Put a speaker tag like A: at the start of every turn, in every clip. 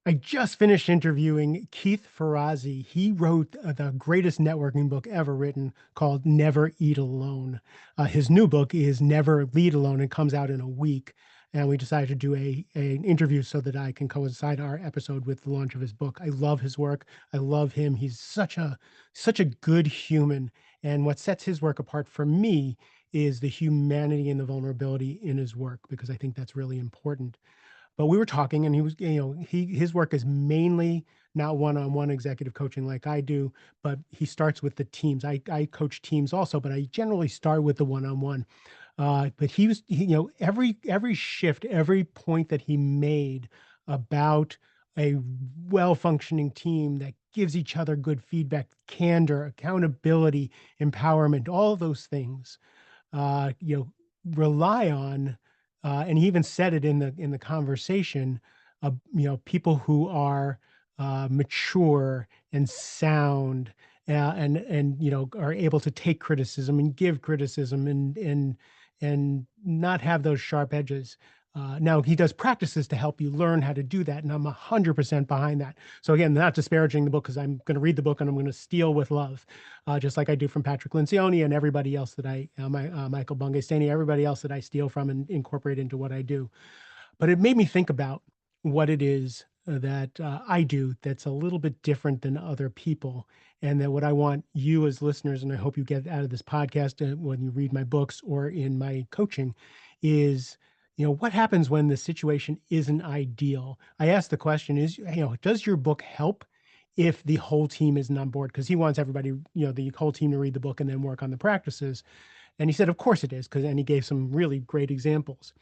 A: I just finished interviewing Keith Ferrazzi. He wrote the greatest networking book ever written called Never Eat Alone. His new book is Never Lead Alone and comes out in a week. And we decided to do an interview so that I can coincide our episode with the launch of his book. I love his work. I love him. He's such a good human. And what sets his work apart for me is the humanity and the vulnerability in his work, because I think that's really important. But we were talking and he was, his work is mainly not one-on-one executive coaching like I do, but he starts with the teams. I coach teams also, but I generally start with the one-on-one. But every shift, every point that he made about a well-functioning team that gives each other good feedback, candor, accountability, empowerment, all of those things, uh, you know, rely on, and he even said it in the conversation, people who are mature and sound, and are able to take criticism and give criticism and not have those sharp edges. Now he does practices to help you learn how to do that, and I'm 100% behind that. So again, not disparaging the book because I'm going to read the book and I'm going to steal with love, just like I do from Patrick Lencioni and everybody else that Michael Bungastani, everybody else that I steal from and incorporate into what I do. But it made me think about what it is that I do that's a little bit different than other people. And that what I want you as listeners, and I hope you get out of this podcast when you read my books or in my coaching, is, what happens when the situation isn't ideal? I asked the question is, does your book help if the whole team isn't on board? Because he wants everybody, the whole team to read the book and then work on the practices. And he said, of course it is, and he gave some really great examples.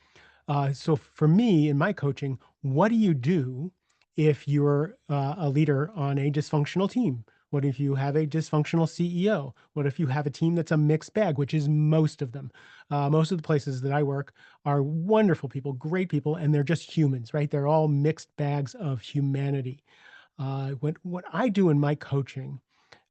A: So for me in my coaching, what do you do if you're a leader on a dysfunctional team? What if you have a dysfunctional CEO? What if you have a team that's a mixed bag, which is most of them? Most of the places that I work are wonderful people, great people, and they're just humans, right? They're all mixed bags of humanity. What I do in my coaching,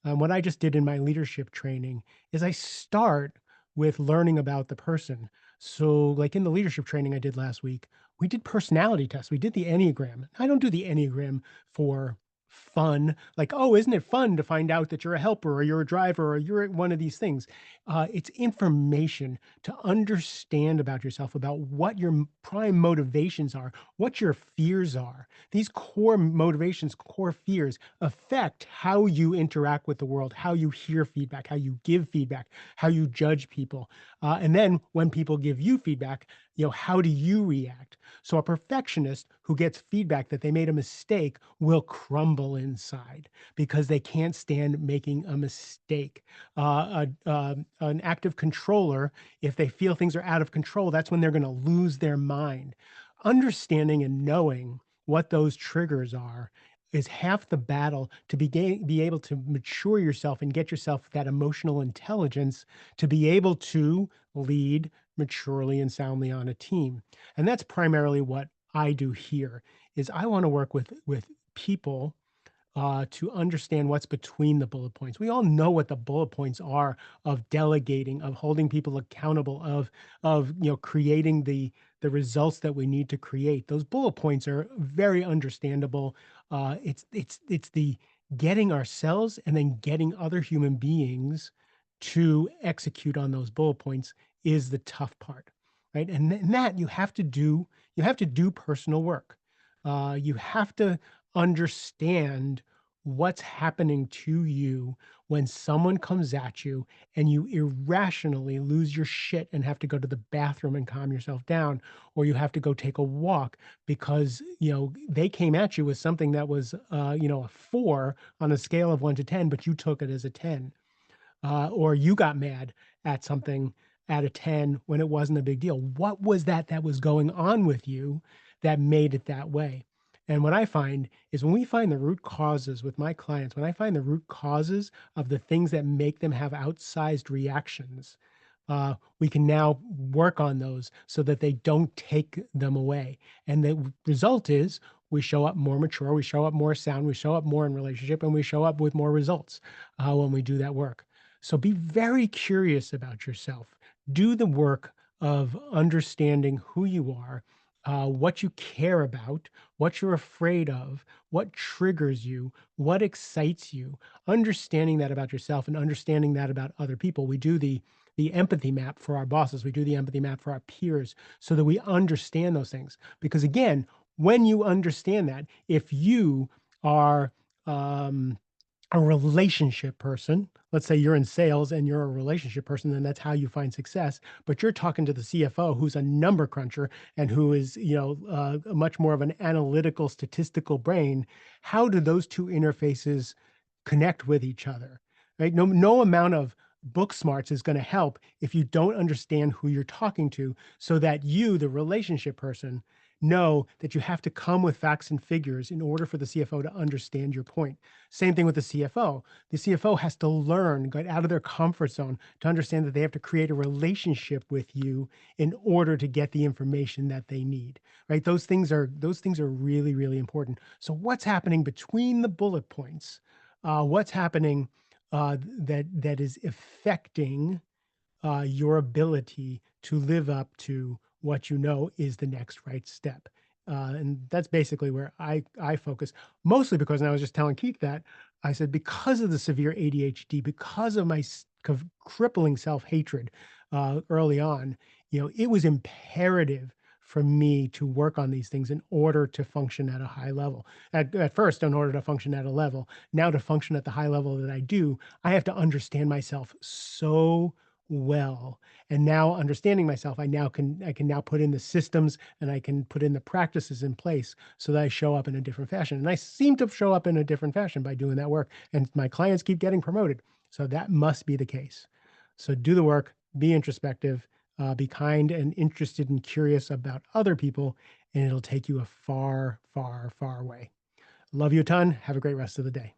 A: what I just did in my leadership training, is I start with learning about the person. So, like in the leadership training I did last week, we did personality tests. We did the Enneagram. I don't do the Enneagram for fun, like, oh, isn't it fun to find out that you're a helper or you're a driver or you're one of these things? It's information to understand about yourself, about what your prime motivations are, what your fears are. These core motivations, core fears affect how you interact with the world, how you hear feedback, how you give feedback, how you judge people. And then when people give you feedback, how do you react? So a perfectionist who gets feedback that they made a mistake will crumble inside because they can't stand making a mistake. An active controller, if they feel things are out of control, that's when they're going to lose their mind. Understanding and knowing what those triggers are is half the battle to be able to mature yourself and get yourself that emotional intelligence to be able to lead maturely and soundly on a team. And that's primarily what I do here is I want to work with people to understand what's between the bullet points. We all know what the bullet points are of delegating, of holding people accountable, of creating the results that we need to create. Those bullet points are very understandable. It's the getting ourselves and then getting other human beings to execute on those bullet points is the tough part, right? And that you have to do personal work. You have to understand what's happening to you when someone comes at you and you irrationally lose your shit and have to go to the bathroom and calm yourself down, or you have to go take a walk because they came at you with something that was a 4 on a scale of 1 to 10, but you took it as a 10, or you got mad at something at a 10 when it wasn't a big deal. What was that was going on with you that made it that way? And what I find is when we find the root causes with my clients, when I find the root causes of the things that make them have outsized reactions, we can now work on those so that they don't take them away. And the result is we show up more mature, we show up more sound, we show up more in relationship, and we show up with more results when we do that work. So be very curious about yourself. Do the work of understanding who you are, what you care about, what you're afraid of, what triggers you, what excites you, understanding that about yourself and understanding that about other people. We do the empathy map for our bosses. We do the empathy map for our peers so that we understand those things. Because again, when you understand that, if you are um, a relationship person, let's say you're in sales and you're a relationship person, then that's how you find success. But you're talking to the CFO, who's a number cruncher and who is, much more of an analytical, statistical brain. How do those two interfaces connect with each other? Right? No amount of book smarts is going to help if you don't understand who you're talking to, so that you, the relationship person, know that you have to come with facts and figures in order for the CFO to understand your point. Same thing with the CFO. The CFO has to learn, get out of their comfort zone to understand that they have to create a relationship with you in order to get the information that they need. Right? Those things are really, really important. So what's happening between the bullet points? What's happening that is affecting your ability to live up to what you know is the next right step. And that's basically where I focus, mostly because, and I was just telling Keith that, I said, because of the severe ADHD, because of my crippling self-hatred early on, it was imperative for me to work on these things in order to function at a high level. At first, in order to function at a level, now to function at the high level that I do, I have to understand myself so well. And now, understanding myself, I can now put in the systems and I can put in the practices in place so that I show up in a different fashion. And I seem to show up in a different fashion by doing that work. And my clients keep getting promoted. So that must be the case. So do the work, be introspective, be kind and interested and curious about other people, and it'll take you a far, far, far way. Love you a ton. Have a great rest of the day.